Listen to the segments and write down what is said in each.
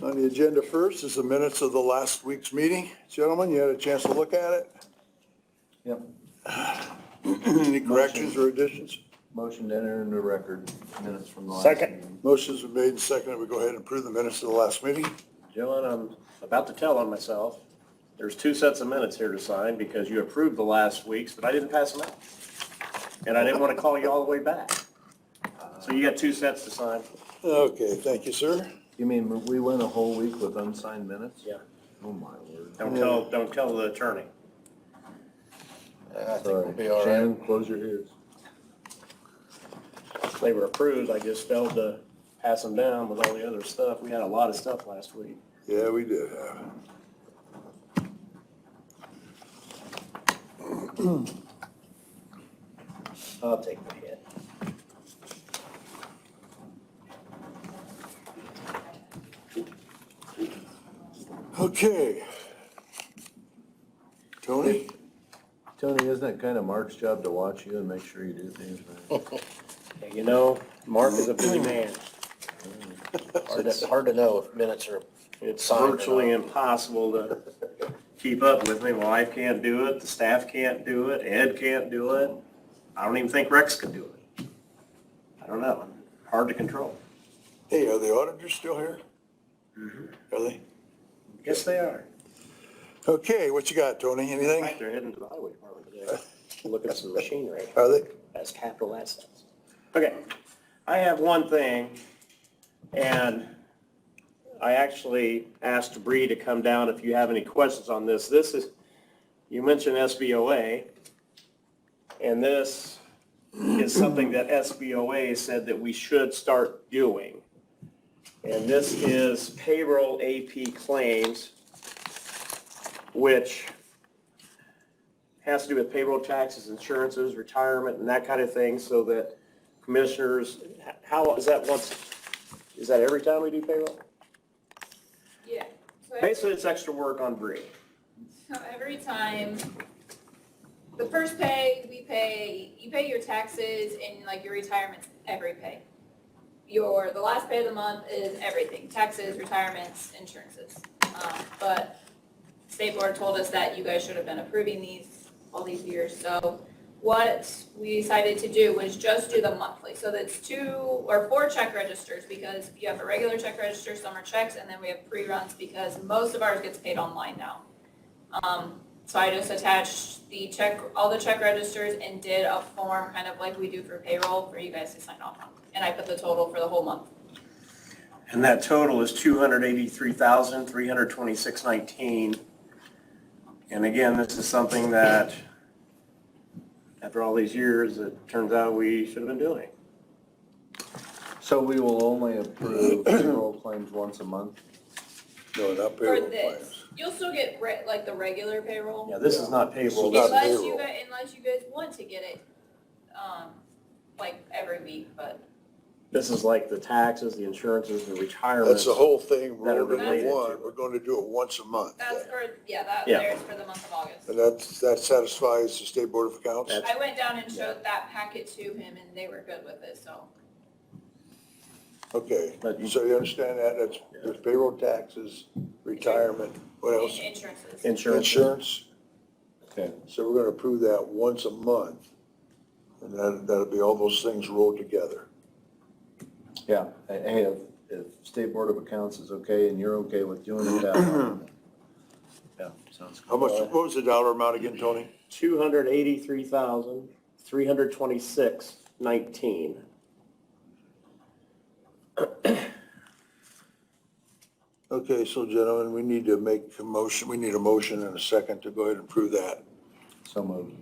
On the agenda first is the minutes of the last week's meeting. Gentlemen, you had a chance to look at it? Yep. Any corrections or additions? Motion to enter into record minutes from the last Second. meeting. Motions are made and seconded. We go ahead and approve the minutes of the last meeting. Gentlemen, I'm about to tell on myself. There's two sets of minutes here to sign because you approved the last week's, but I didn't pass them out. And I didn't want to call you all the way back. So you got two sets to sign. Okay, thank you, sir. You mean we went a whole week with unsigned minutes? Yeah. Oh, my word. Don't tell the attorney. I think Sorry. we'll be all right. Shannon, close your ears. They were approved, I just failed to pass them down with all the other stuff. We had a lot of stuff last week. Yeah, we did. I'll take the hit. Okay. Tony? Tony, isn't it kind of Mark's job to watch you and make sure you do things right? Hey, you know, Mark is a busy man. Hard to know if minutes are It's signed or virtually not. impossible to keep up with me. My wife can't do it, the staff can't do it, Ed can't do it. I don't even think Rex could do it. I don't know, hard to control. Hey, are the auditors still here? Are they? Yes, they are. Okay, what you got, Tony? In Anything? fact, they're heading to the highway department today, to look at some machinery Are they? as capital assets. Okay, I have one thing, and I actually asked Bree to come down if you have any questions on this. This is, you mentioned SBOA, and this is something that SBOA said that we should start doing. And this is payroll AP claims, which has to do with payroll taxes, insurances, retirement, and that kind of thing, so that commissioners, how, is that once, is that every time we do payroll? Yeah. So Basically, it's extra work on Bree. every time, the first pay, you pay your taxes and like your retirement's every pay. The last pay of the month is everything, taxes, retirements, insurances. But State Board told us that you guys should have been approving these all these years. So what we decided to do was just do the monthly. So that's 2 or 4 check registers, because you have a regular check register, some are checks, and then we have pre-runs because most of ours gets paid online now. So I just attached all the check registers and did a form kind of like we do for payroll for you guys to sign off on. And I put the total for the whole month. And that total is $283,326.19. And again, this is something that, after all these years, it turns out we should have been doing. So we will only approve payroll claims once a month? No, not For payroll this, claims. you'll still get like the regular payroll. Yeah, this is not payroll. This is not Unless payroll. unless you guys want to get it, like every week, but. This is like the taxes, the insurances, the retirements. That's the whole thing That are rolled into related one. to- We're going to do it once a month. That's for, Yeah. there's for the month of August. And that satisfies the State Board of Accounts? That's- I went down and showed that packet to him and they were good with it, so. Okay, But you- so you understand that? There's payroll taxes, retirement, what else? Insurances. Insurance. Insurance. Okay. So we're gonna approve that once a month. And that'll be all those things rolled together. Yeah, hey, if State Board of Accounts is okay and you're okay with doing it that way. Yeah, sounds good. How much, what was the dollar amount again, Tony? $283,326.19. Okay, so gentlemen, we need to make a motion, we need a motion and a second to go ahead and approve that. So moved.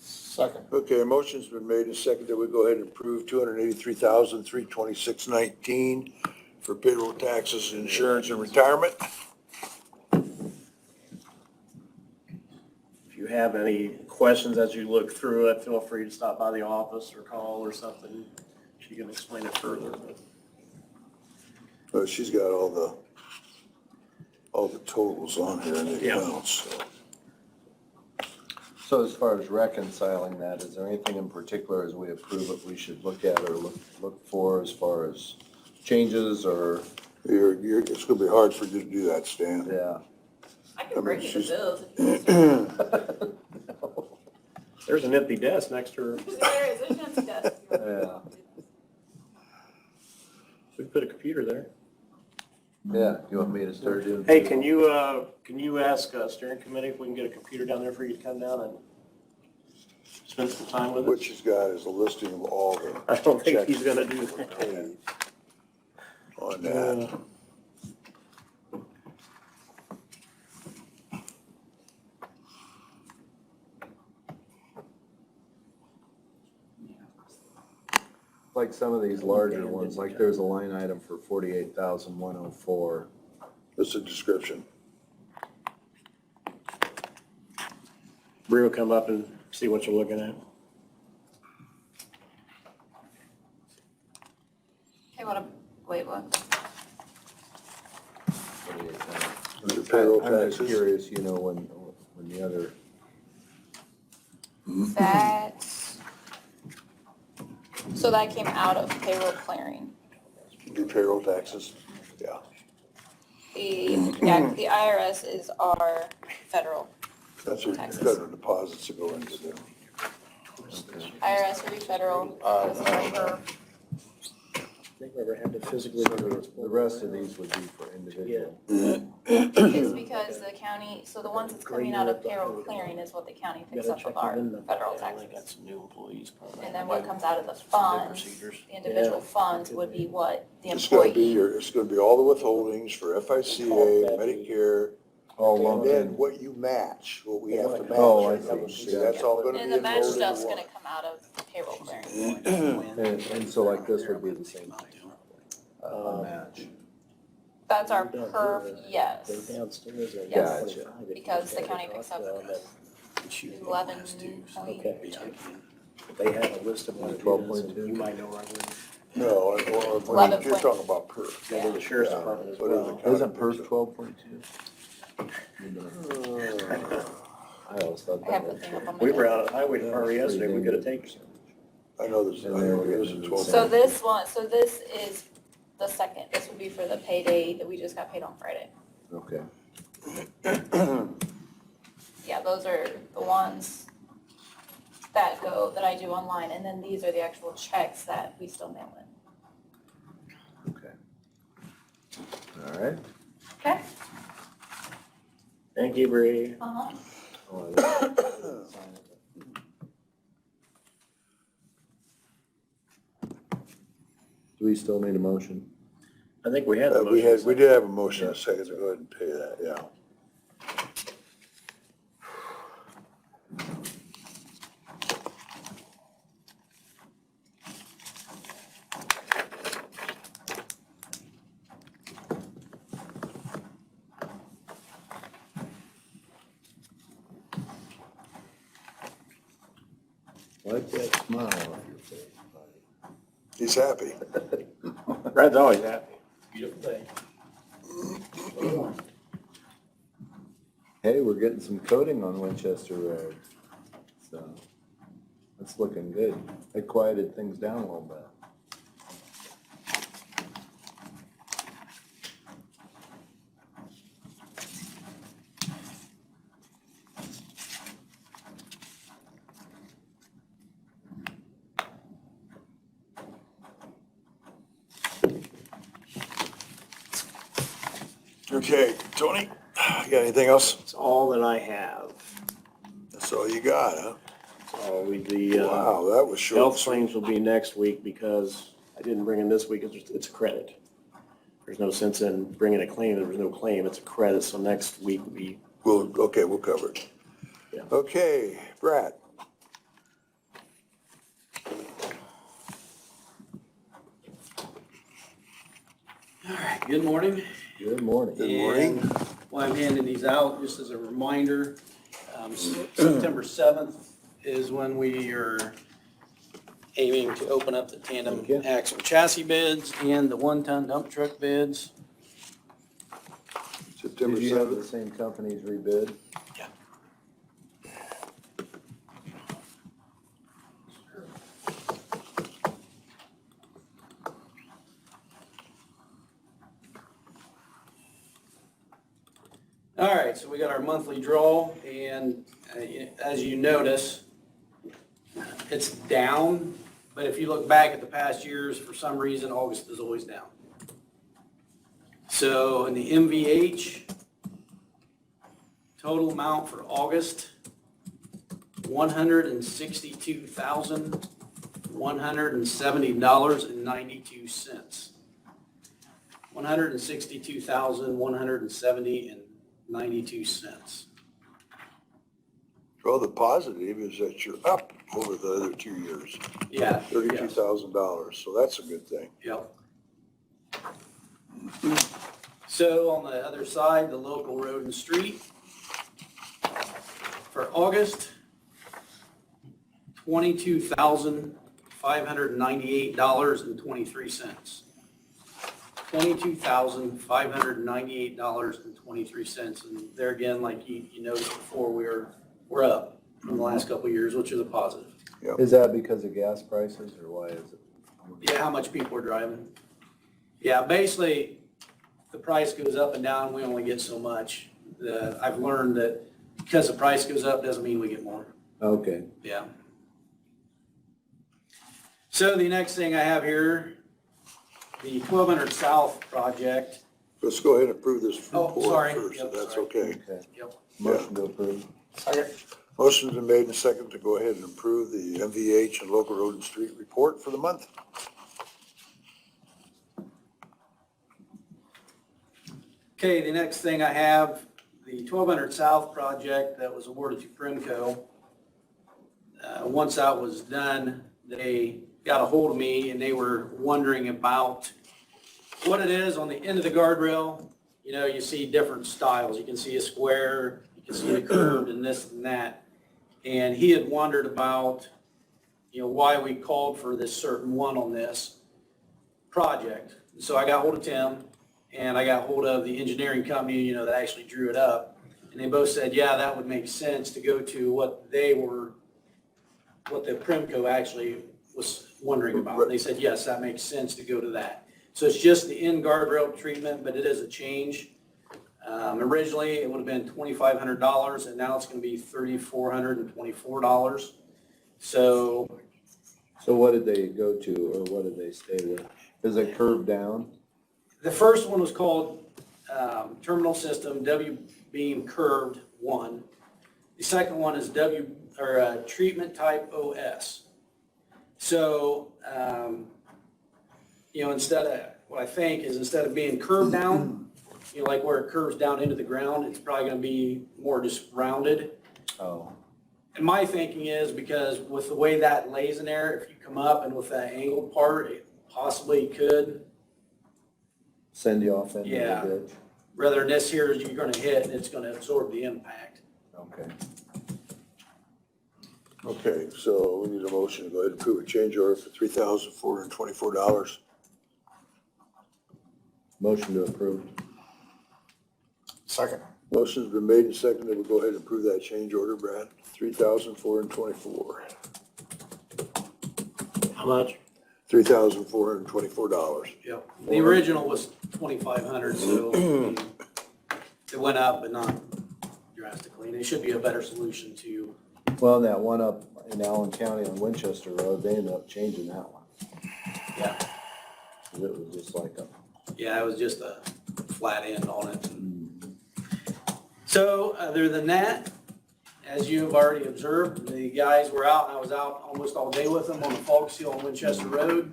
Second. Okay, a motion's been made and seconded, we go ahead and approve $283,326.19 for payroll taxes, insurance, and retirement. If you have any questions as you look through it, feel free to stop by the office or call or something. She can explain it further. She's got all the totals on here in the Yeah. accounts. So. So as far as reconciling that, is there anything in particular as we approve it we should look at or look for as far as changes or It's gonna be hard for you to do that, Stan. Yeah. I I can mean, bring you the she's- bills if you There's an empty desk next to her. there's an empty desk. Yeah. We could put a computer there. Yeah, you want me to start doing? Hey, can you ask steering committee if we can get a computer down there for you to come down and spend some time with What us? she's got is a listing of all the I don't think checks he's gonna do that. paid on that. Like some of these larger ones, like there's a line item for 48,104. It's a description. Bree will come up and see what you're looking at. Okay, wait, what? 48,000. Under payroll I'm just taxes. curious, you know, when the other, That, so that came out of payroll clearing. Do payroll taxes, yeah. The IRS is our federal. That's your Taxes. federal deposits that go into them. IRS would be federal. This is our HERF. I think we ever had to physically. the rest of these would be for individual. It's because the county, so the ones that's coming out of payroll clearing is what the county picks up of our federal Got taxes. some new employees probably. And then what comes out of the funds, procedures. the individual funds would be what the It's gonna be employee. it's gonna be all the withholdings for FICA, Medicare, All and lumped then in. what you match, what we have to match. Oh, I on those. see. See, that's all gonna be And the match enrolled stuff's into gonna one. come out of payroll clearing. And so like this would be the same thing. A match. That's our perf, yes. They're downstairs. They're Yes. 25. Because the county picks up 11 point. Okay. They have a list of what it is, 12.2. and you might know right where. No, you're talking about per. They do the sheriff's Yeah. department as What is well. it? Isn't PERS 12.2? I always thought I have that the was. thing up on my We were desk. out at the highway department yesterday, we could have taken some. I know there's, I know there's a 12. So this one, so this is the second, this would be for the payday that we just got paid on Friday. Okay. Yeah, those are the ones that I do online, and then these are the actual checks that we still mail in. Okay. All right. Okay? Thank you, Bree. Uh-huh. Oh, I- sign it. Do we still need a motion? I think we had the We motion. did have a motion a second to go ahead and pay that, yeah. Wipe that smile off your face, buddy. He's happy. Brad's always happy. Beautiful day. Hey, we're getting some coating on Winchester Road, so that's looking good. It quieted things down a little bit. Okay, Tony, you got anything else? That's all that I have. That's all you got, huh? So the Wow, that was short. health claims will be next week because I didn't bring in this week, it's a credit. There's no sense in bringing a claim, there was no claim, it's a credit, so next week will be, We'll cover it. Yeah. Okay, Brad. All right, good morning. Good morning. Good morning. And while I'm handing these out, just as a reminder, September 7th is when we are aiming to open up the tandem Thank you. axle chassis bids and the one-ton dump truck bids. September Did you have the 7th. same companies rebid? Yeah. All right, so we got our monthly draw, and as you notice, it's down, but if you look back at the past years, for some reason, August is always down. So in the MVH, total amount for August, $162,170.92. $162,170.92. Well, the positive is that you're up over the other 2 years, Yeah. $32,000, so that's a good thing. Yep. So on the other side, the local road and street, for August, $22,598.23. $22,598.23, and there again, like you noticed before, we're up from the last couple of years, which is a positive. Is that because of gas prices, or why is it? Yeah, how much people are driving. Yeah, basically, the price goes up and down, we only get so much. I've learned that because the price goes up doesn't mean we get more. Okay. Yeah. So the next thing I have here, the 1200 South project. Let's go ahead and approve this Oh, report sorry. first, if Yep, that's sorry. okay. Okay. Yep. Motion to approve. Second. Motion's been made and seconded to go ahead and approve the MVH and local road and street report for the month. Okay, the next thing I have, the 1200 South project that was awarded to Primco. Once that was done, they got a hold of me and they were wondering about what it is on the end of the guardrail. You know, you see different styles. You can see a square, you can see a curved and this and that. And he had wondered about, you know, why we called for this certain one on this project. So I got hold of Tim and I got hold of the engineering company, you know, that actually drew it up. And they both said, yeah, that would make sense to go to what the Primco actually was wondering about. They said, yes, that makes sense to go to that. So it's just the end guardrail treatment, but it is a change. Originally, it would have been $2,500, and now it's going to be $3,424. So what did they go to, or what did they stay with? Is it curved down? the first one was called Terminal System W-Beam Curved 1. The second one is Treatment Type OS. So, instead of being curved down, like where it curves down into the ground, it's probably going to be more just rounded. Oh, And my thinking is because with the way that lays in there, if you come up and with that angled part, it possibly could, send you off into Yeah. the ditch? rather than this here, you're going to hit and it's going to absorb the impact. Okay. Okay, so we need a motion to go ahead and approve a change order for $3,424. Motion to approve. Second. Motion's been made and seconded. We'll go ahead and approve that change order, Brad. $3,424. How much? $3,424. Yep. The original was 2,500, so it went up, but not drastically. And it should be a better solution to, Well, that one up in Allen County on Winchester Road, they ended up changing that one. yeah. 'Cause it was just like a, Yeah, it was just a flat end on it. So other than that, as you've already observed, the guys were out, and I was out almost all day with them on the Fog Seal on Winchester Road.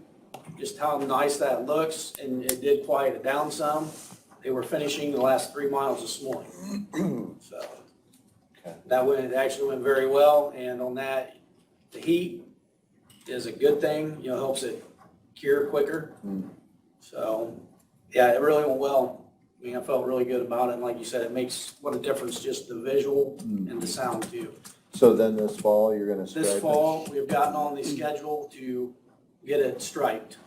Just how nice that looks, and it did quiet it down some. They were finishing the last 3 miles this morning. So Okay. it actually went very well, and on that, the heat is a good thing, helps it cure quicker. So, yeah, it really went well. I mean, I felt really good about it, and like you said, it makes what a difference, just the visual and the sound too. so then this fall, you're gonna stripe it? This fall, we've gotten on the schedule to get it striped.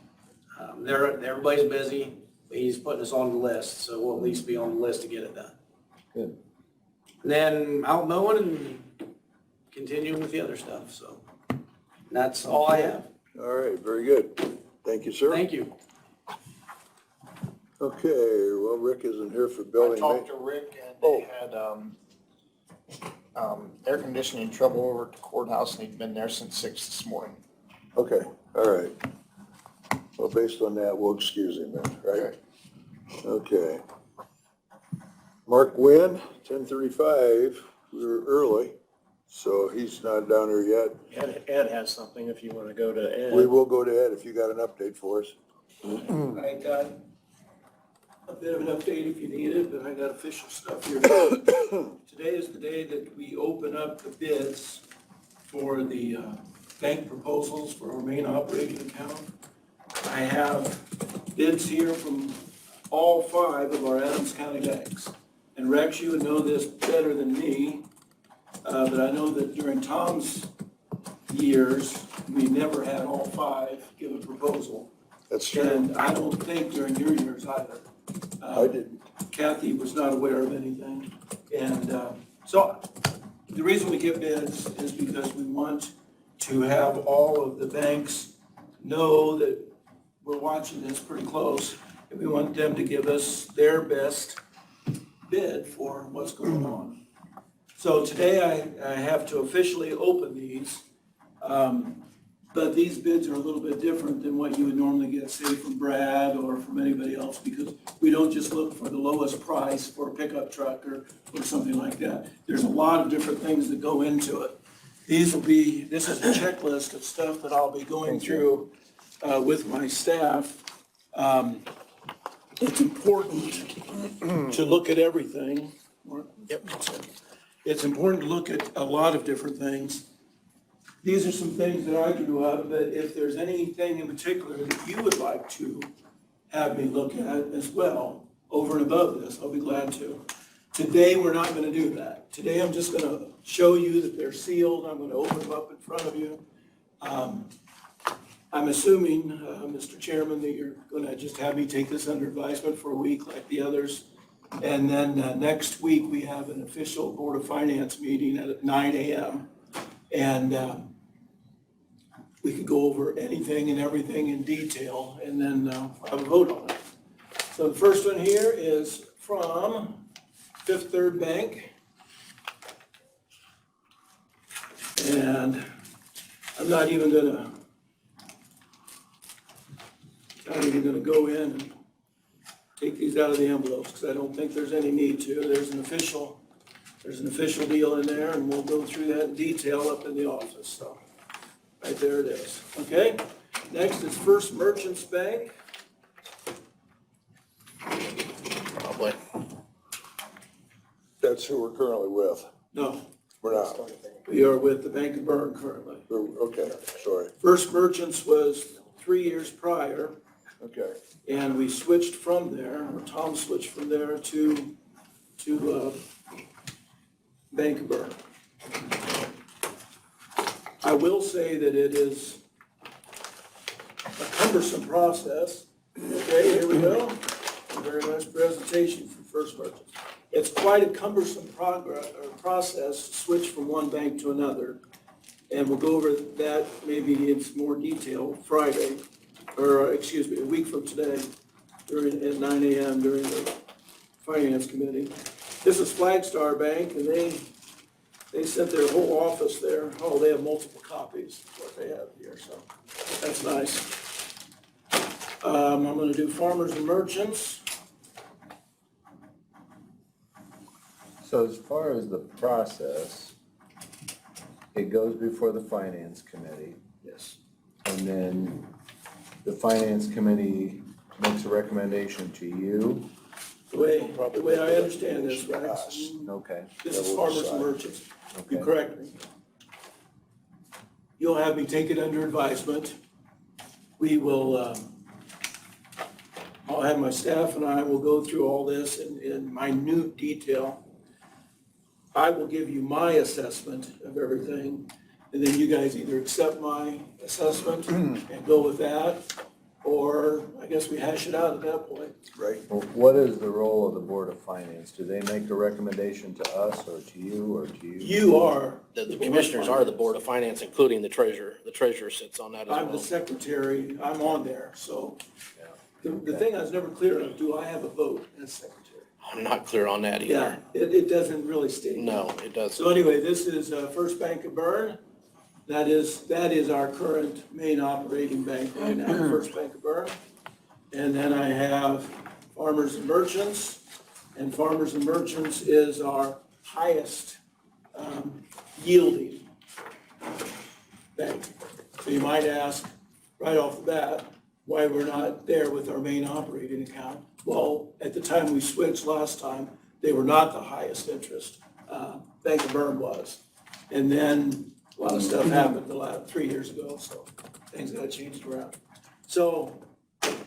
Everybody's busy, but he's putting us on the list, so we'll at least be on the list to get it done. Good. And then out mowing and continuing with the other stuff, so that's all I have. All right, very good. Thank you, sir. Thank you. Okay, well, Rick isn't here for I building. talked to Rick and Oh. they had, air conditioning trouble over at the courthouse and he'd been there since 6 this morning. Okay, all right. Well, based on that, we'll excuse him then, right? Okay. Mark Wynn, 10:35, we were early, so he's not down here yet. Ed has something if you want to go to Ed. We will go to Ed if you got an update for us. I got a bit of an update if you need it, but I got official stuff here. Today is the day that we open up the bids for the bank proposals for our main operating account. I have bids here from all 5 of our Adams County banks. And Rex, you would know this better than me, but I know that during Tom's years, we never had all 5 give a proposal. That's true. And I don't think during your years either. I didn't. Kathy was not aware of anything. And so the reason we get bids is because we want to have all of the banks know that we're watching this pretty close. And we want them to give us their best bid for what's going on. So today I have to officially open these. But these bids are a little bit different than what you would normally get, say, from Brad or from anybody else, because we don't just look for the lowest price for a pickup truck or something like that. There's a lot of different things that go into it. This is a checklist of stuff that I'll be going through with my staff. It's important to look at everything. Yep. It's important to look at a lot of different things. These are some things that I drew up, but if there's anything in particular that you would like to have me look at as well, over and above this, I'll be glad to. Today, we're not gonna do that. Today, I'm just gonna show you that they're sealed. I'm gonna open them up in front of you. I'm assuming, Mr. Chairman, that you're gonna just have me take this under advisement for a week like the others. And then next week, we have an official Board of Finance meeting at 9 a.m. And we can go over anything and everything in detail and then have a vote on it. So the first one here is from Fifth Third Bank. And I'm not even gonna go in and take these out of the envelopes because I don't think there's any need to. There's an official deal in there and we'll go through that in detail up in the office, so. Right there it is, okay? Next is First Merchants Bank. Probably. That's who we're currently with. No, We're not. we are with the Bank of Bern currently. Okay, sorry. First Merchants was 3 years prior, Okay. and we switched from there, or Tom switched from there to Bank of Bern. I will say that it is a cumbersome process. Okay, here we go. A very nice presentation from First Merchants. It's quite a cumbersome process to switch from one bank to another. And we'll go over that maybe in some more detail Friday, or excuse me, a week from today, at 9 a.m. during the Finance Committee. This is Flagstar Bank, and they sent their whole office there. Oh, they have multiple copies of what they have here, so that's nice. I'm gonna do Farmers and Merchants. So as far as the process, it goes before the Finance Committee, Yes. and then the Finance Committee makes a recommendation to you. The way I understand this, Rex, Okay. this is Farmers and Merchants. You Okay. correct me. You'll have me take it under advisement. We will, I'll have my staff and I will go through all this in minute detail. I will give you my assessment of everything, and then you guys either accept my assessment and go with that, or I guess we hash it out at that point. Right. Well, what is the role of the Board of Finance? Do they make a recommendation to us or to you or to you? You are. The commissioners are the Board of Finance, including the treasurer. The treasurer sits on that as I'm the well. secretary, I'm on there, so The thing I was never clear on, do I have a vote as secretary? I'm not clear on that Yeah, either. it doesn't really state. No, it doesn't. So anyway, this is First Bank of Bern. That is our current main operating bank right now, First Bank of Bern. And then I have Farmers and Merchants, and Farmers and Merchants is our highest yielding bank. So you might ask right off the bat, why we're not there with our main operating account. Well, at the time we switched last time, they were not the highest interest. Bank of Bern was. And then a lot of stuff happened the last 3 years ago, so things got changed around. So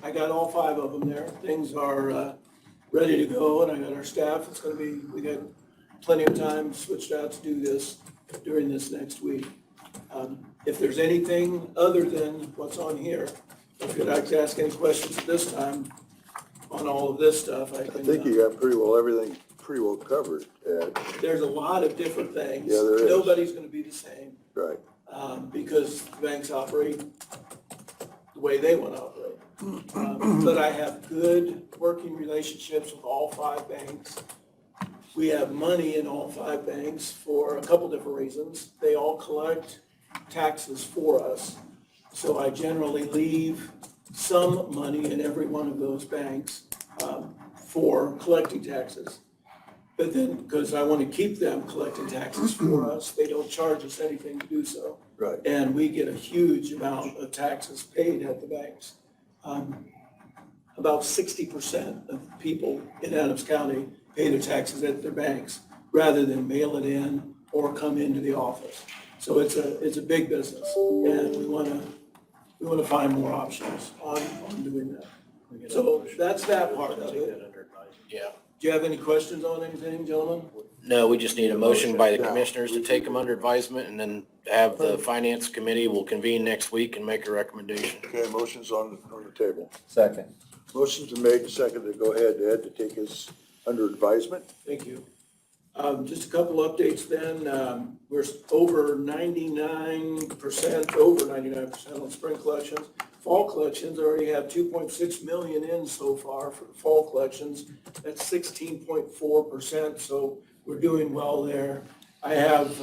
I got all 5 of them there. Things are ready to go, and I got our staff. We got plenty of time switched out to do this during this next week. If there's anything other than what's on here, if you'd like to ask any questions at this time on all of this stuff, I can. I think you got everything pretty well covered, Ed. There's a lot of different things. Yeah, there is. Nobody's gonna be the same, Right. because banks operate the way they wanna operate. But I have good working relationships with all 5 banks. We have money in all 5 banks for a couple different reasons. They all collect taxes for us. So I generally leave some money in every one of those banks for collecting taxes. But then, because I want to keep them collecting taxes for us, they don't charge us anything to do so. Right. And we get a huge amount of taxes paid at the banks. About 60% of people in Adams County pay their taxes at their banks rather than mail it in or come into the office. So it's a big business, and we want to find more options on doing that. So that's that part of it. Yeah. Do you have any questions on anything, gentlemen? No, we just need a motion by the commissioners to take them under advisement and then have the finance committee will convene next week and make a recommendation. Okay, motion's on the table. Second. Motion's been made and seconded to go ahead, Ed, to take us under advisement. Thank you. Just a couple updates then. We're over 99% on spring collections. Fall collections already have 2.6 million in so far for the fall collections. That's 16.4%, so we're doing well there. I have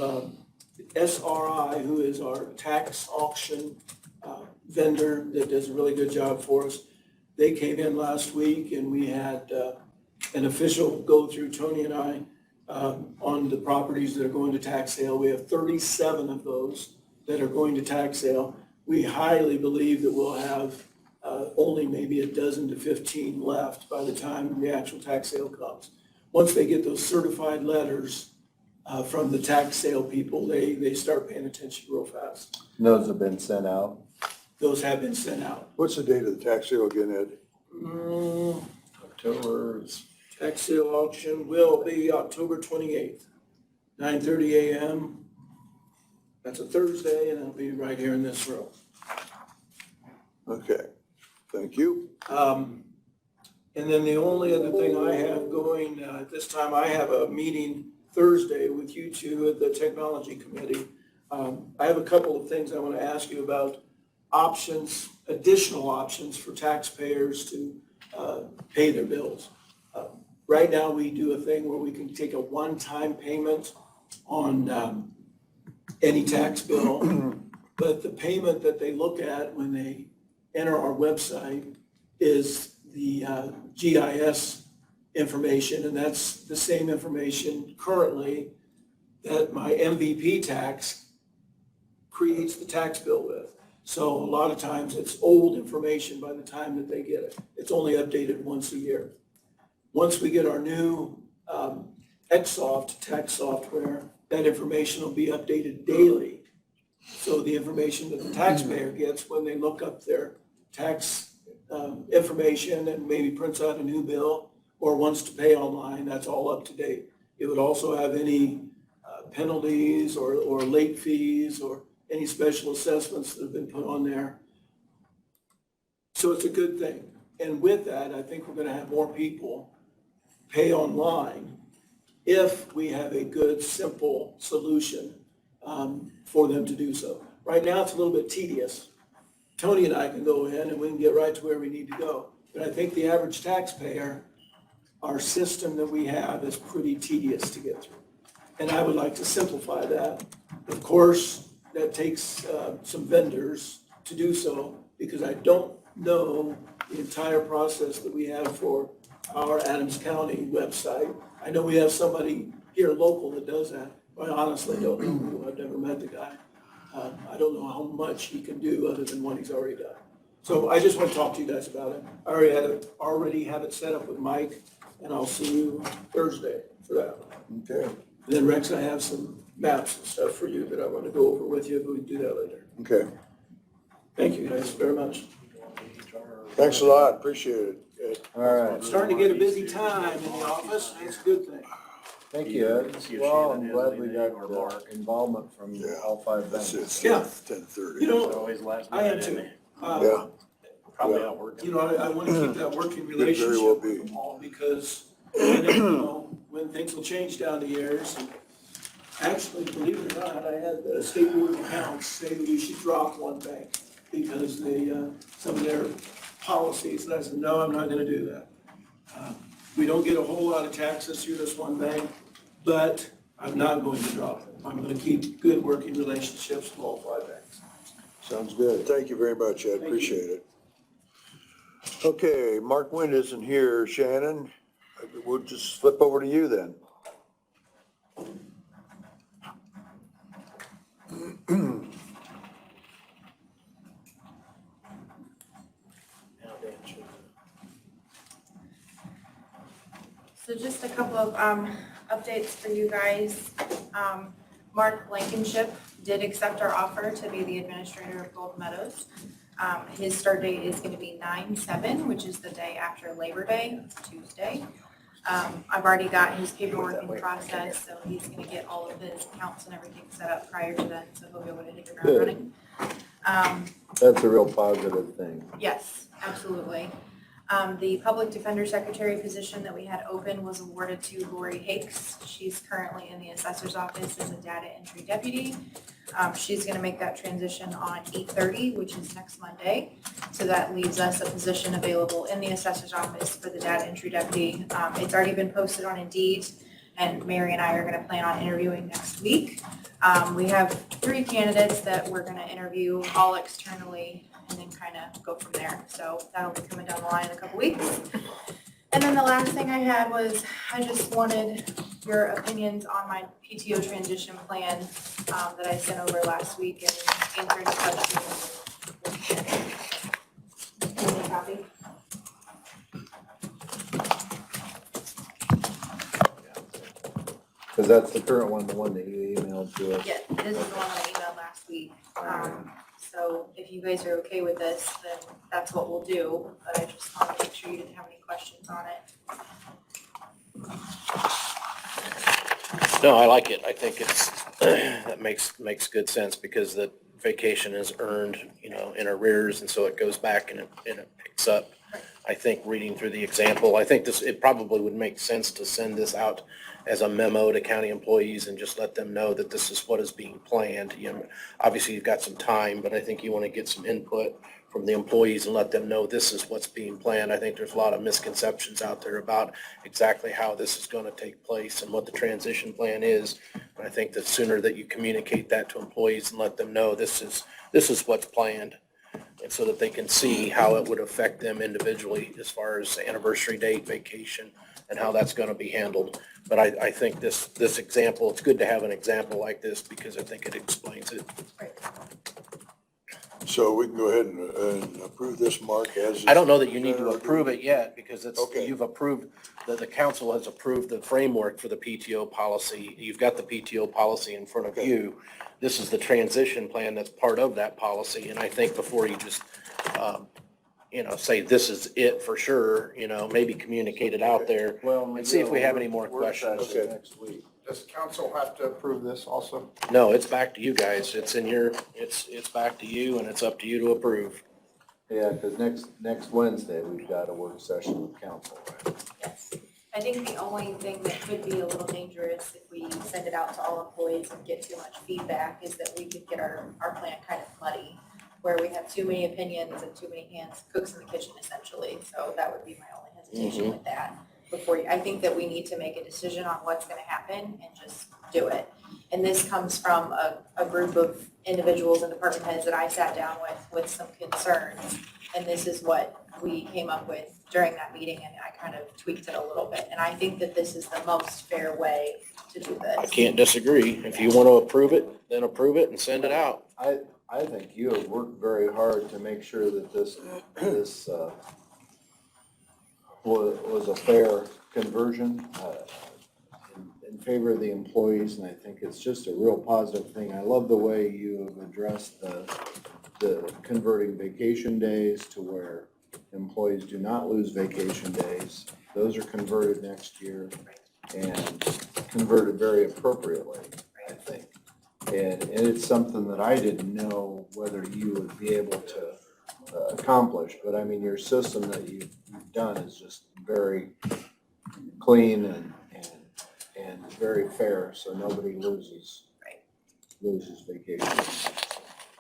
SRI, who is our tax auction vendor that does a really good job for us. They came in last week and we had an official go through, Tony and I, on the properties that are going to tax sale. We have 37 of those that are going to tax sale. We highly believe that we'll have only maybe a dozen to 15 left by the time the actual tax sale comes. Once they get those certified letters from the tax sale people, they start paying attention real fast. Those have been sent out. Those have been sent out. What's the date of the tax sale again, Ed? October. Tax sale auction will be October 28th, 9:30 a.m. That's a Thursday, and it'll be right here in this room. Okay, thank you. And then the only other thing I have going, at this time, I have a meeting Thursday with you two at the Technology Committee. I have a couple of things I want to ask you about options, additional options for taxpayers to pay their bills. Right now, we do a thing where we can take a one-time payment on any tax bill, but the payment that they look at when they enter our website is the GIS information, and that's the same information currently that my MVP tax creates the tax bill with. So a lot of times it's old information by the time that they get it. It's only updated once a year. Once we get our new Xsoft tax software, that information will be updated daily. So the information that the taxpayer gets when they look up their tax information and maybe prints out a new bill or wants to pay online, that's all up to date. It would also have any penalties or late fees or any special assessments that have been put on there. So it's a good thing. And with that, I think we're going to have more people pay online if we have a good, simple solution for them to do so. Right now, it's a little bit tedious. Tony and I can go in and we can get right to where we need to go. but I think the average taxpayer, our system that we have is pretty tedious to get through. And I would like to simplify that. Of course, that takes some vendors to do so, because I don't know the entire process that we have for our Adams County website. I know we have somebody here local that does that, but I honestly don't know who. I've never met the guy. I don't know how much he can do other than what he's already done. So I just want to talk to you guys about it. I already have it set up with Mike, and I'll see you Thursday for that. Okay, And then Rex, I have some maps and stuff for you that I want to go over with you, but we can do that later. okay. Thank you guys very much. Thanks a lot, appreciate it. All right, Starting to get a busy time in the office, and it's a good thing. thank you, Ed. See if Well, Shannon I'm has glad we anything, got or Mark. involvement from Yeah. all five That's vendors. it, Yeah. 10:30. You know, Always last I am minute, too. isn't it? Yeah, Probably out working. You know, I want to keep that working Could very well relationship be. with them all, because you never know when things will change down the years. And actually, believe it or not, I had the state board of accounts say that we should drop one bank because they, some of their policies, and I said, no, I'm not gonna do that. We don't get a whole lot of taxes through this one bank, but I'm not going to drop it. I'm gonna keep good working relationships with all five banks. sounds good. Thank you very much, Ed, you. appreciate it. Okay, Mark Wind isn't here, Shannon. We'll just flip over to you then. So just a couple of updates for you guys. Mark Blankenship did accept our offer to be the administrator of Gold Meadows. His start date is going to be 9/7, which is the day after Labor Day, it's Tuesday. I've already got his paperwork in process, so he's going to get all of his accounts and everything set up prior to then, so he'll be able to hit the ground Good. running. That's a real positive thing. Yes, absolutely. The public defender secretary position that we had open was awarded to Lori Hakes. She's currently in the assessor's office as a data entry deputy. She's gonna make that transition on 8/30, which is next Monday. So that leaves us a position available in the assessor's office for the data entry deputy. It's already been posted on Indeed, and Mary and I are gonna plan on interviewing next week. We have 3 candidates that we're gonna interview all externally and then kind of go from there. So that'll be coming down the line in a couple weeks. And then the last thing I had was, I just wanted your opinions on my PTO transition plan that I sent over last week and answer any questions. Need a copy? Because that's the current one, the one that you emailed to us. Yeah, this is the one I emailed last week. So if you guys are okay with this, then that's what we'll do. But I just wanted to make sure you didn't have any questions on it. No, I like it. I think it's, that makes good sense because the vacation is earned, in arrears, and so it goes back and it picks up. I think reading through the example, I think it probably would make sense to send this out as a memo to county employees and just let them know that this is what is being planned. Obviously you've got some time, but I think you want to get some input from the employees and let them know this is what's being planned. I think there's a lot of misconceptions out there about exactly how this is going to take place and what the transition plan is. And I think the sooner that you communicate that to employees and let them know this is what's planned, and so that they can see how it would affect them individually as far as anniversary date, vacation, and how that's going to be handled. But I think this example, it's good to have an example like this because I think it explains it. So we can go ahead and approve this, Mark, as. I don't know that you need to approve it yet because Okay. you've approved, the council has approved the framework for the PTO policy. You've got the PTO policy in front of Okay. you. This is the transition plan that's part of that policy. And I think before you just, say this is it for sure, maybe communicate it out there. Well, And see if we have any more work session questions. Okay. Next week. Does council have to approve this also? No, it's back to you guys. It's back to you and it's up to you to approve. Yeah, because next Wednesday, we've got a work session with council. Yes. I think the only thing that could be a little dangerous if we send it out to all employees and get too much feedback is that we could get our plan kind of muddy. where we have too many opinions and too many hands, cooks in the kitchen essentially. So that would be my only hesitation with that. I think that we need to make a decision on what's gonna happen and just do it. And this comes from a group of individuals and department heads that I sat down with some concerns. And this is what we came up with during that meeting, and I kind of tweaked it a little bit. And I think that this is the most fair way to do this. I can't disagree. If you want to approve it, then approve it and send it out. I think you have worked very hard to make sure that this was a fair conversion in favor of the employees, and I think it's just a real positive thing. I love the way you have addressed the converting vacation days to where employees do not lose vacation days. Those are converted next year and converted very appropriately, I think. And it's something that I didn't know whether you would be able to accomplish, but I mean, your system that you've done is just very clean and very fair, so nobody loses vacation.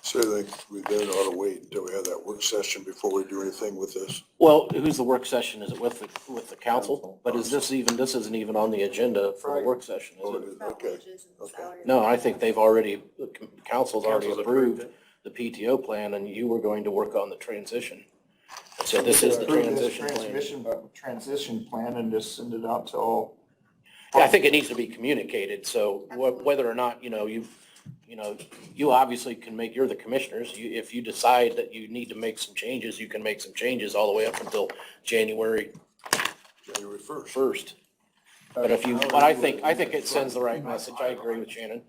So I think we then ought to wait until we have that work session before we do anything with this. Well, who's the work session? Is it with the council? But this isn't even on the agenda for the work session, is it? About Okay. wages and Okay. salaries. No, I think the council's already Council's approved it. the PTO plan, and you were going to work on the transition. So this is the Approve this transition plan. transition plan and just send it out to all. Yeah, I think it needs to be communicated, so whether or not, you obviously can make, you're the commissioners. If you decide that you need to make some changes, you can make some changes all the way up until January January 1st. 1st. But I think it sends the right message. I agree with Shannon.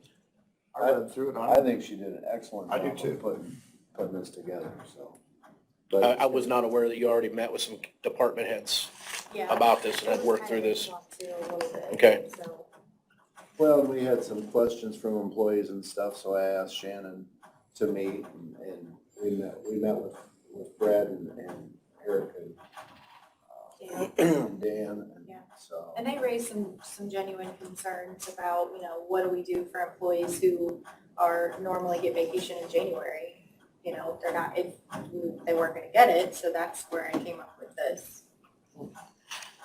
I read through it. I think she did an excellent I do job too. of putting this together, so. I was not aware that you already met with some department heads Yeah. about this and had worked through this. Talked to a little bit, Okay. so. Well, we had some questions from employees and stuff, so I asked Shannon to meet, and we met with Brad and Eric and Dan, and Yeah. so. And they raised some genuine concerns about, what do we do for employees who are normally get vacation in January? They're not, if they weren't gonna get it, so that's where I came up with this.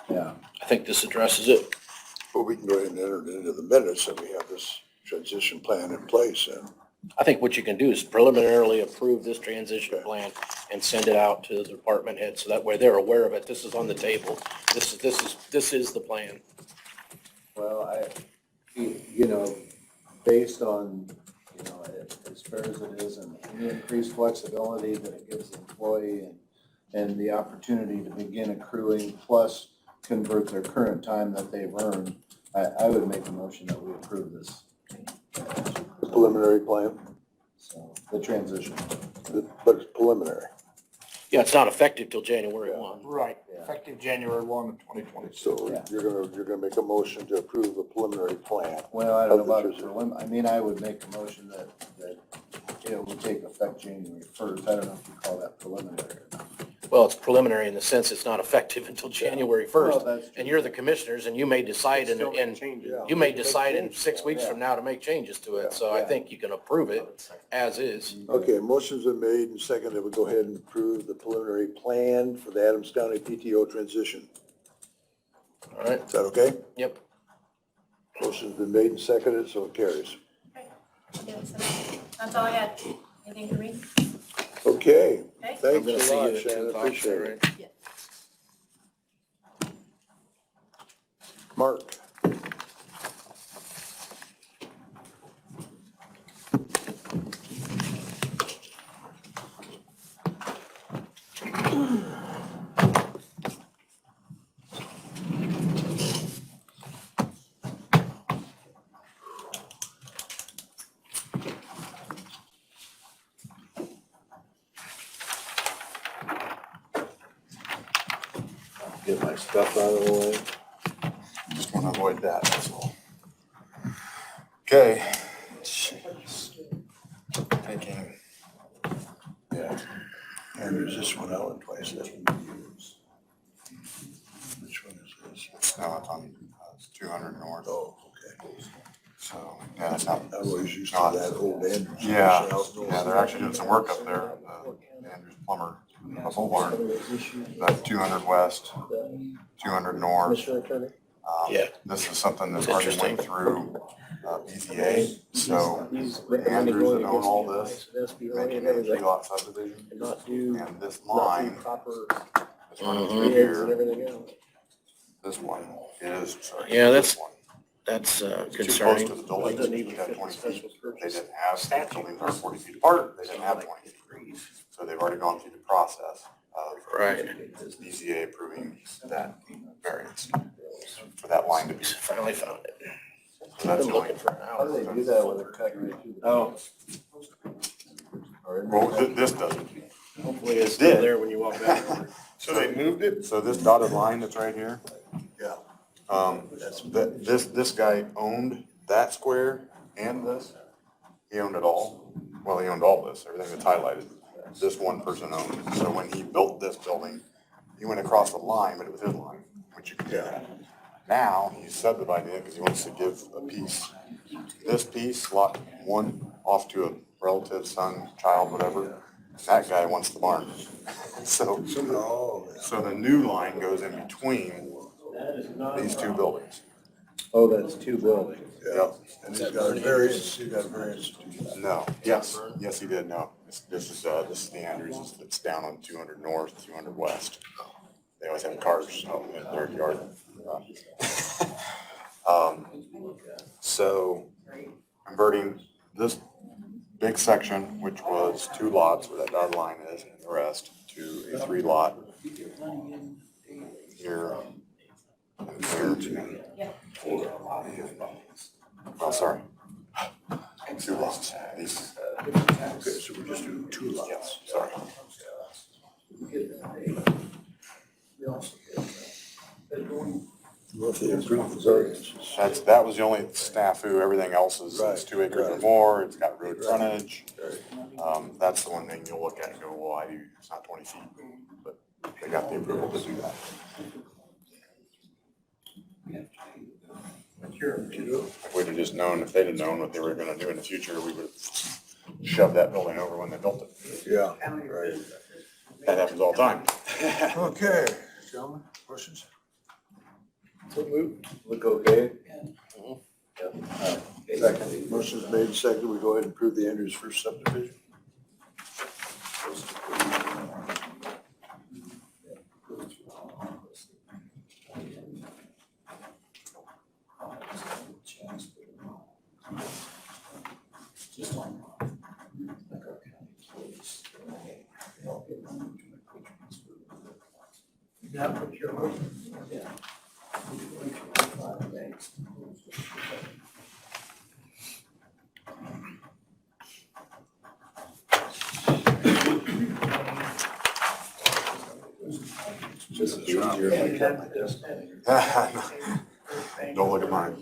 Yeah, I think this addresses it. Well, we can go ahead and enter it into the minutes and we have this transition plan in place and I think what you can do is preliminarily approve this transition plan and send it out to the department head, so that way they're aware of it. This is on the table. This is the plan. well, based on, as fair as it is, and the increased flexibility that it gives the employee and the opportunity to begin accruing, plus convert their current time that they've earned, I would make a motion that we approve this. the preliminary plan, So, the transition. but it's preliminary. Yeah, it's not effective till January 1. Right, Yeah. effective January 1 of 2022. So Yeah. you're gonna make a motion to approve the preliminary plan. Well, I don't know Of the about transition. prelim, I mean, I would make a motion that it would take effect January 1st. I don't know if you call that preliminary or not. Well, it's preliminary in the sense it's not effective until January Well, 1st. that's true. And you're the commissioners, and you may decide Still make and changes. Yeah. you may decide in 6 weeks from now to make changes to it. So I Yeah. think you can approve it as is. Okay, motion's been made and seconded. We'll go ahead and approve the preliminary plan for the Adams County PTO transition. All right? Is that okay? Yep. Motion's been made and seconded, so it carries. Yeah, so that's all I had. Anything for me? Okay, Okay. I'm thanks gonna a see you lot, at 2 Shannon, o'clock, appreciate right? it. Yeah. Mark? Get my stuff out of the way. Just want to avoid that, that's all. Okay. Taking, Yeah. And there's this one, Alan, twice that. Which one is this? it's not on, it's 200 north. Oh, okay. So, yeah, it's not, I always used to that old Andrews. yeah, House. yeah, they're actually doing some work up there, Andrews Plumber, a pole barn, about 200 west, 200 north. Yeah. This is something that's It's already went through BZA, so Andrews that own all this, making a 3-lot subdivision, and this line is running through here. This one is, sorry. Yeah, this one. That's Too close concerning. to the buildings, we got 20 feet. They didn't have, the buildings are 40 feet apart, they didn't have 20 feet. So they've already gone through the process of Right. BZA approving that variance for that line to be. Finally found it. So that's Been the looking for an How do hour. they do that when they're cutting right through the? Oh, Well, this doesn't. hopefully it's still there when you walk back. So they moved it? So this dotted line that's right here? Yeah. This guy owned that square and this. He owned it all. Well, he owned all this, everything that's highlighted. This one person owned it. So when he built this building, he went across the line, but it was his line, which you can do that. Now, he's subdividing it because he wants to give a piece, this piece, lot 1, off to a relative, son, child, whatever. That guy wants the barn. So the new line goes in between these two buildings. Oh, that's two buildings. Yep. And he's got a variance, he got a variance to do that. No, yes, he did, no. This is the Andrews, it's down on 200 north, 200 west. They always have cars out in their yard. So converting this big section, which was 2 lots where that dotted line is, and the rest to a 3-lot here. And here. Oh, sorry. 2 lots. These. Okay, so we're just doing 2 lots. Yes, sorry. Well, if they approve the variances. That was the only snafu, everything else is Right, it's 2 acres or right. more, it's got road Right. frontage. That's the one thing you'll look at and go, well, it's not 20 feet, but they got the approval to do that. If we'd have just known, if they'd have known what they were gonna do in the future, we would have shoved that building over when they built it. Yeah, right. That happens all the time. Okay, gentlemen, questions? Look okay? Second. Motion's made, second, we go ahead and approve the Andrews first subdivision. Don't look at mine.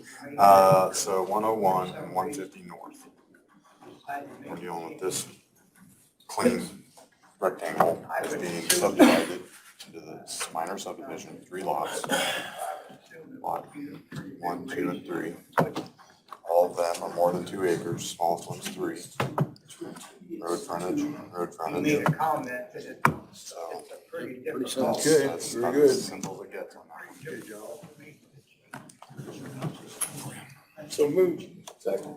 So 101 and 150 north. We're dealing with this clean rectangle that's being subdivided into this minor subdivision, 3 lots. Lot 1, 2, and 3. All of them are more than 2 acres, smallest one's 3. Road frontage. Made a comment that it's So a pretty different. Okay, that's very about good. as simple as it gets on that. Okay, John. So moved. Second.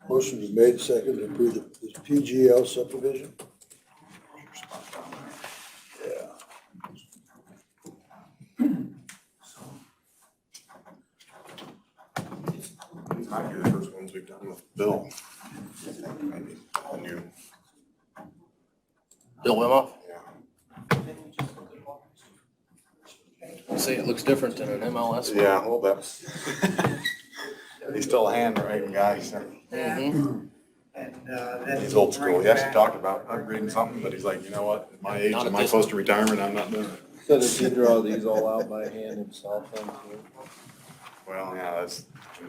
Motion is made, second, to approve the PGL subdivision. Yeah. It's not good, the first ones we've done with Bill. Maybe a new, Bill Wimoff? yeah. You say it looks different than an MLS? Yeah, well, that's, he's still a handwriting guy, so. Mhm. And He's old school. He actually talked about upgrading something, but he's like, you know what, at my age, Not at am I this close to retirement? I'm not doing it. So does he draw these all out by hand himself then too? Well, yeah, that's,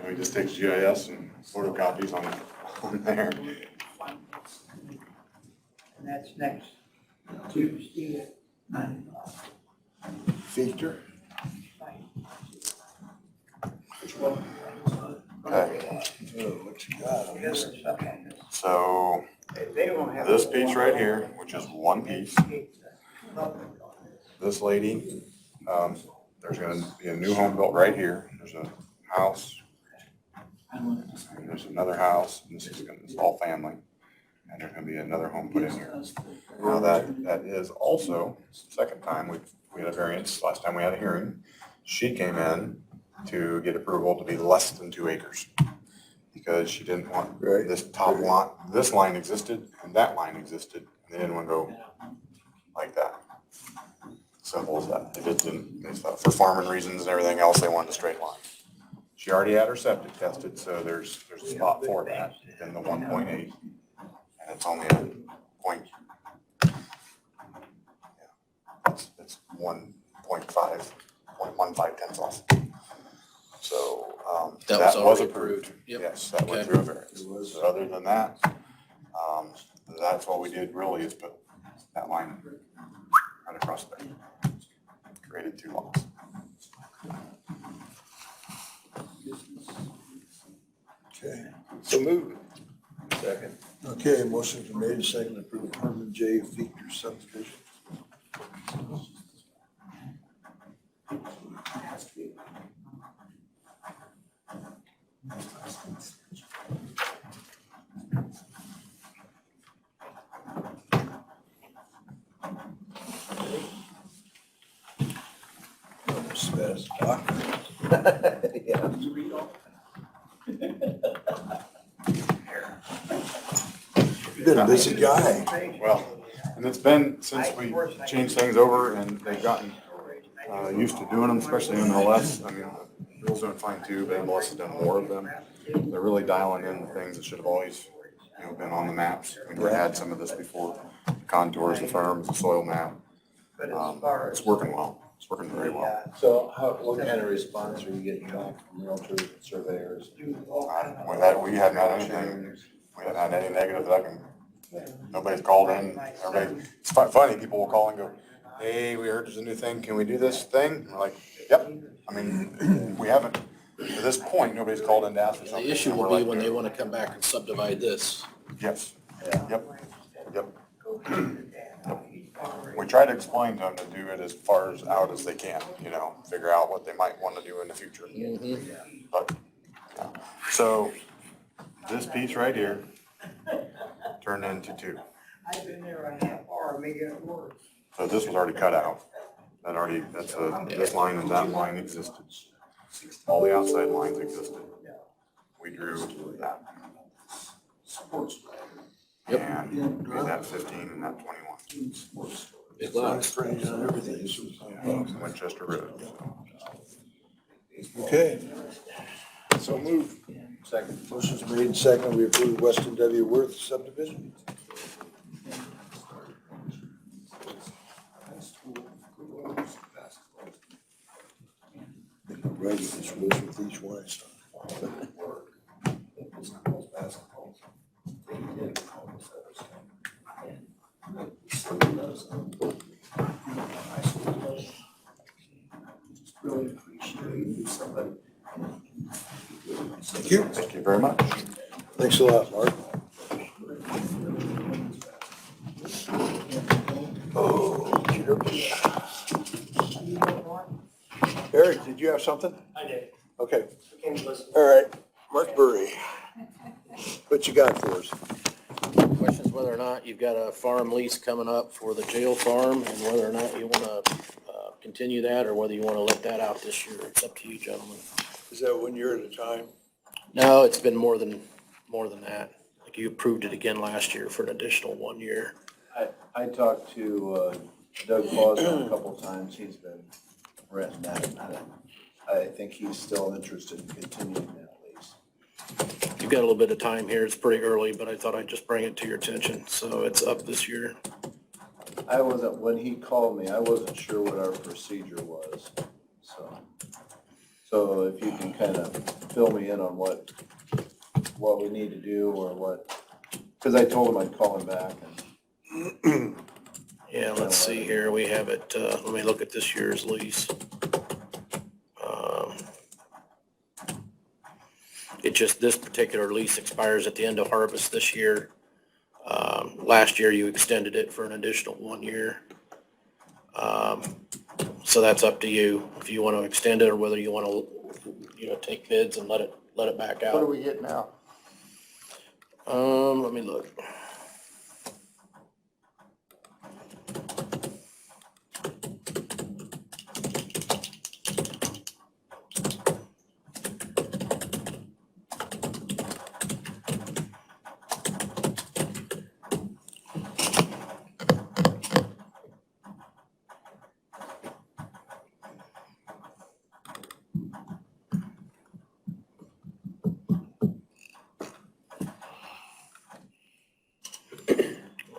he just takes GIS and photocopies on there. And that's next Tuesday at 9 o'clock. Feaster? Okay, Oh, what you got on this? so this piece right here, which is one piece, this lady, there's gonna be a new home built right here. There's a house. And there's another house, and it's all family. And there's gonna be another home put in here. Now that is also, second time, we had a variance, last time we had a hearing. She came in to get approval to be less than 2 acres. Because she didn't want Right. this top lot, this line existed and that line existed, and they didn't wanna go like that. Simple as that. They just didn't, they thought for farming reasons and everything else, they wanted a straight line. She already had her septic tested, so there's a spot for that in the 1.8. And it's only a point, it's 1.5, 0.15 tenths off. So, That was that was already approved. approved. Yep. Yes, that went Okay. through a variance. So other than that, that's all we did really is put that line right across there. Created 2 lots. Okay. So move. Second. Okay, motion's been made and seconded to approve Herman J. Feature subdivision. Almost as bad as a doctor. Yeah. You've been a busy guy. Well, and it's been since we changed things over and they've gotten used to doing them, especially in MLS. I mean, Bill's doing fine too, but MLS has done more of them. They're really dialing in the things that should have always, been on the maps. We had some of this before, the contours, the firms, the soil map. It's working well. It's working very well. So what kind of response are you getting back from realtors and surveyors? We hadn't had anything, we haven't had any negative that I can, nobody's called in. It's funny, people will call and go, hey, we heard there's a new thing, can we do this thing? And we're like, yep. I mean, we haven't, to this point, nobody's called in to ask for something. The issue and we're will be like, when they want to come back and subdivide this. Yes, yep. We try to explain to them to do it as far as out as they can, figure out what they might want to do in the future. But, yeah. So this piece right here turned into 2. I've been there a half hour making it work. So this was already cut out. This line and that line existed. All the outside lines existed. We drew that. Yep. And made that 15 and that 21. Big lots. Frontage on everything. Winchester Road. Okay, So move. Second. motion's made and seconded. We approve Weston W. Worth subdivision. Right, this rules with each one. Really appreciate somebody. Thank you. Thank you very much. Thanks a lot, Mark. Eric, did you have something? I did. Okay, Came to listen. all right. Mark Burry, what you got for us? Questions whether or not you've got a farm lease coming up for the jail farm and whether or not you want to continue that or whether you want to let that out this year. It's up to you, gentlemen. Is that 1 year at a time? No, it's been more than that. Like you approved it again last year for an additional 1 year. I talked to Doug Bosman a couple of times. He's been renting that. I think he's still interested in continuing that lease. You've got a little bit of time here. It's pretty early, but I thought I'd just bring it to your attention. So it's up this year. When he called me, I wasn't sure what our procedure was, so if you can kind of fill me in on what we need to do or what, because I told him I'd call him back and. Yeah, let's see here. We have it, let me look at this year's lease. It just, this particular lease expires at the end of harvest this year. Last year you extended it for an additional 1 year. So that's up to you, if you want to extend it or whether you want to, take bids and let it back What do out. we get now? Let me look.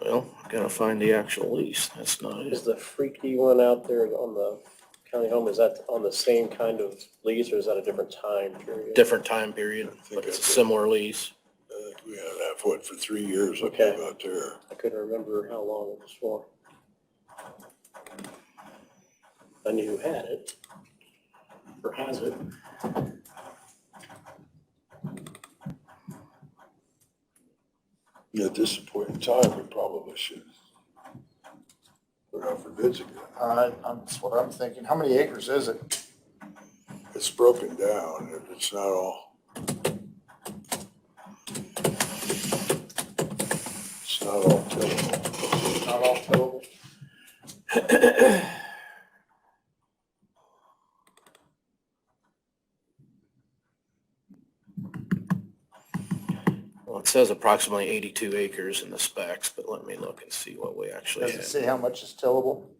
Well, gotta find the actual lease, that's not Is it. the Freaky one out there on the county home, is that on the same kind of lease or is that a different time period? Different time period, but it's a similar lease. I think we had that, for 3 years up Okay. out there. I couldn't remember how long it was for. I knew who had it, or has it. At this point in time, we probably should put out for bids again. That's what I'm thinking. How many acres is it? It's broken down, it's not all. It's not all tillable. Not all tillable? Well, it says approximately 82 acres in the specs, but let me look and see what we actually Does it have. say how much is tillable?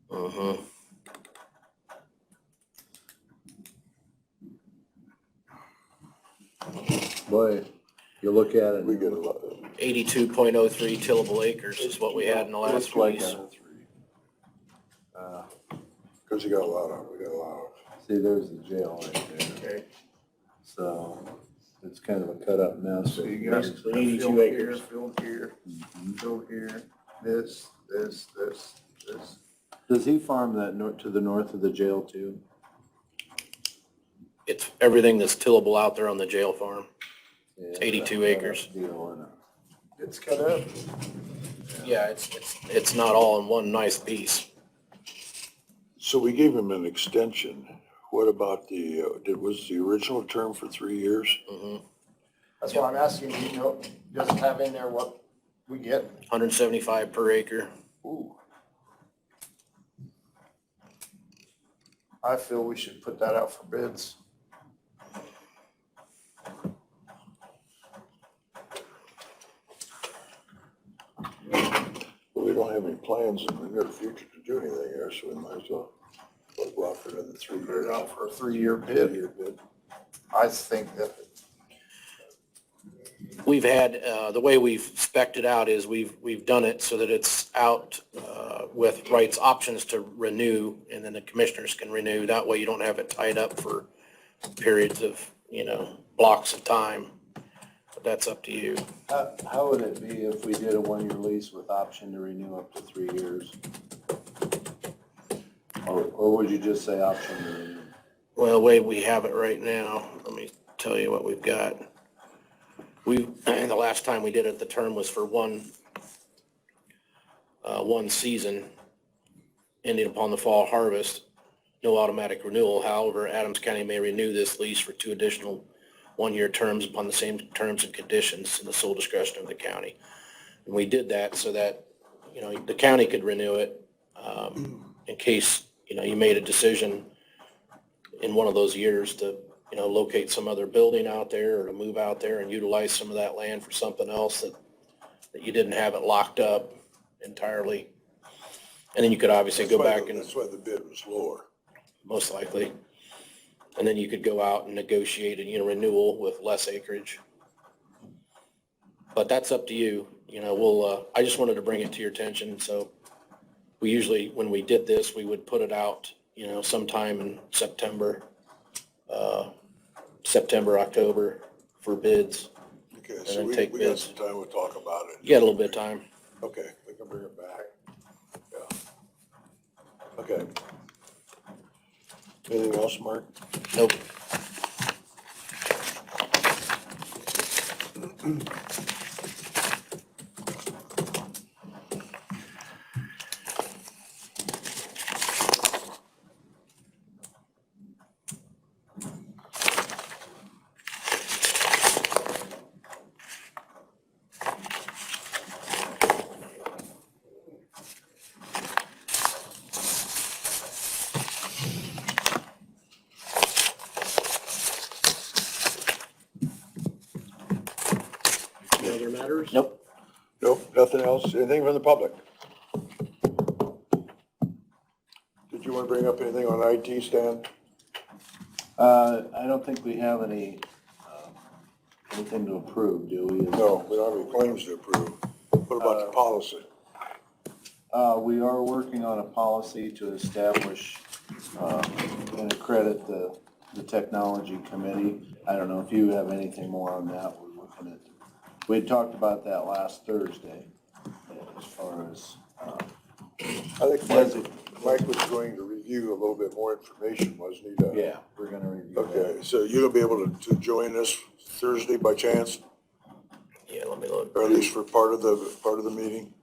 Mm-hmm. Boy, you look at it. We get a lot, 82.03 tillable acres is what we had in the last Looks like lease. because we got a lot of, See, there's the jail right there. Okay. So it's kind of a cut up mess. So you got 82 acres. Field here, field here, this. Does he farm that to the north of the jail too? It's everything that's tillable out there on the jail farm. Yeah, 82 that acres. deal, isn't it? It's cut up. Yeah, it's not all in one nice piece. so we gave him an extension. What about was the original term for 3 years? Mm-hmm. That's why I'm asking, does it have in there what we get? 175 per acre. Ooh. I feel we should put that out for bids. Well, we don't have any plans in the near future to do anything here, so we might as well go out for another 3 Put years. it out for a 3-year bid. 3-year bid. I think that, We've had, the way we've spec'd it out is we've done it so that it's out with rights options to renew, and then the commissioners can renew. That way you don't have it tied up for periods of, blocks of time. But that's up to you. how would it be if we did a 1-year lease with option to renew up to 3 years? Or would you just say option to renew? Well, the way we have it right now, let me tell you what we've got. The last time we did it, the term was for one season, ending upon the fall harvest, no automatic renewal. However, Adams County may renew this lease for 2 additional 1-year terms upon the same terms and conditions in the sole discretion of the county. And we did that so that, the county could renew it, in case, you made a decision in one of those years to, locate some other building out there or to move out there and utilize some of that land for something else that you didn't have it locked up entirely. And then you could obviously go back and, That's why the bid was lower. most likely, and then you could go out and negotiate a, renewal with less acreage. But that's up to you. I just wanted to bring it to your attention. So we usually, when we did this, we would put it out, sometime in September, October for bids. Okay, And so then we take got bids. some time, we'll talk about it. You got a little bit of time. Okay, we can bring it back. Yeah. Okay. Anything else, Mark? Nope. Any other matters? Nope. Nope, nothing else. Anything from the public? Did you want to bring up anything on IT, Stan? I don't think we have anything to approve, do we? No, we don't have any claims to approve. What about the policy? We are working on a policy to establish, and accredit the technology committee. I don't know if you have anything more on that. We're looking at, we had talked about that last Thursday, as far as, I think Mike was going to review a little bit more information, wasn't he? yeah, we're gonna review that. Okay, so you're gonna be able to join us Thursday by chance, Yeah, let me look. or at least for part of the meeting?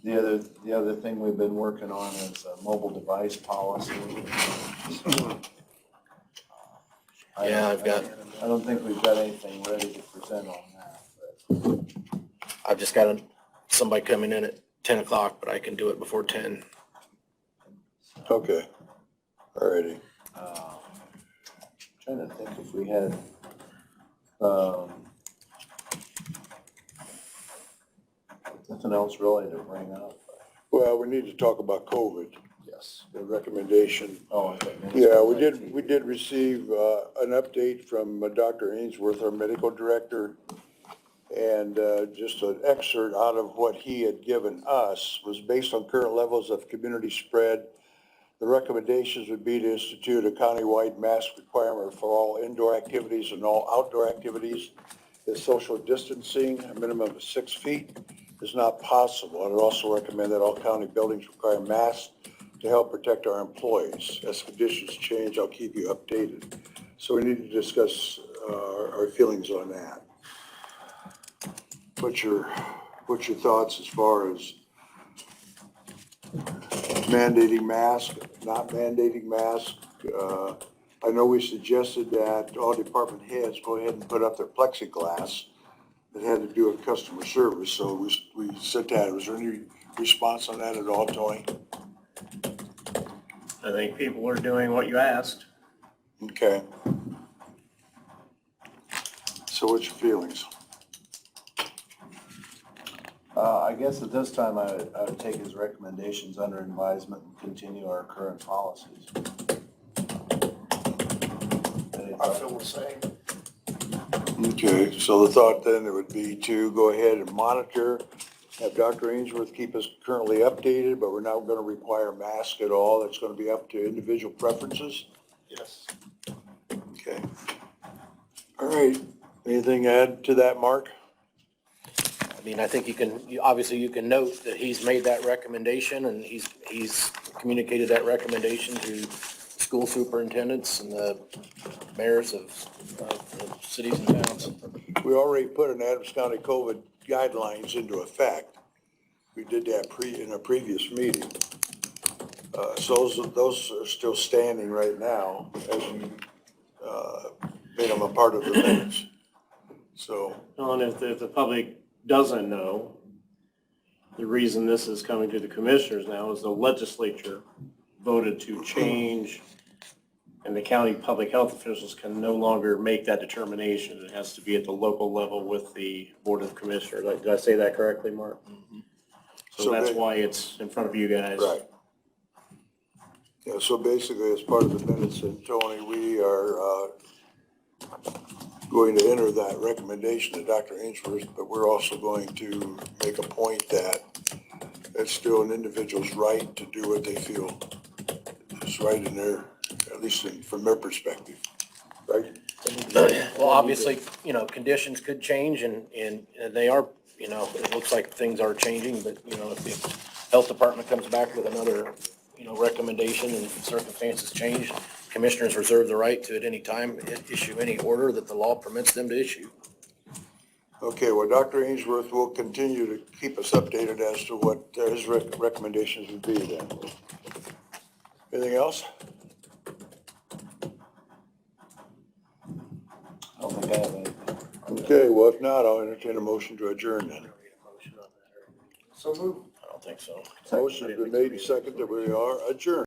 The other thing we've been working on is a mobile device policy. Yeah, I've got, I don't think we've got anything ready to present on that, but. I've just got somebody coming in at 10 o'clock, but I can do it before 10. Okay, alrighty. Trying to think if we had, nothing else really to bring up. Well, we need to talk about COVID, Yes. the recommendation. Oh, okay. Yeah, we did receive an update from Dr. Ainsworth, our medical director. And just an excerpt out of what he had given us was based on current levels of community spread. The recommendations would be to institute a countywide mask requirement for all indoor activities and all outdoor activities. The social distancing, a minimum of 6 feet, is not possible. I would also recommend that all county buildings require masks to help protect our employees. As conditions change, I'll keep you updated. So we need to discuss our feelings on that. What's your thoughts as far as mandating mask, not mandating mask? I know we suggested that all department heads go ahead and put up their plexiglass that had to do with customer service, so we said that. Was there any response on that at all, Tony? I think people are doing what you asked. Okay. So what's your feelings? I guess at this time, I would take his recommendations under advisement and continue our current policies. I feel the same. Okay, so the thought then it would be to go ahead and monitor, have Dr. Ainsworth keep us currently updated, but we're not gonna require masks at all. That's gonna be up to individual preferences. Yes. Okay. All right, anything to add to that, Mark? I mean, I think obviously you can note that he's made that recommendation and he's communicated that recommendation to school superintendents and the mayors of the cities and towns. We already put an Adams County COVID guidelines into effect. We did that in a previous meeting. So those are still standing right now as you made them a part of the minutes. So, And if the public doesn't know, the reason this is coming to the commissioners now is the legislature voted to change, and the county public health officials can no longer make that determination. It has to be at the local level with the Board of Commissioners. Did I say that correctly, Mark? So So that's they- why it's in front of you guys. right. Yeah, so basically, as part of the minutes, and Tony, we are going to enter that recommendation to Dr. Ainsworth, but we're also going to make a point that it's still an individual's right to do what they feel is right in their, at least from their perspective, right? Well, obviously, conditions could change and they are, it looks like things are changing, but, if the health department comes back with another, recommendation and circumstances change, commissioners reserve the right to at any time issue any order that the law permits them to issue. Okay, well, Dr. Ainsworth will continue to keep us updated as to what his recommendations would be then. Anything else? I don't think I have anything. Okay, well, if not, I'll entertain a motion to adjourn then. So move. I don't think so. Motion's been made and seconded that we are adjourned.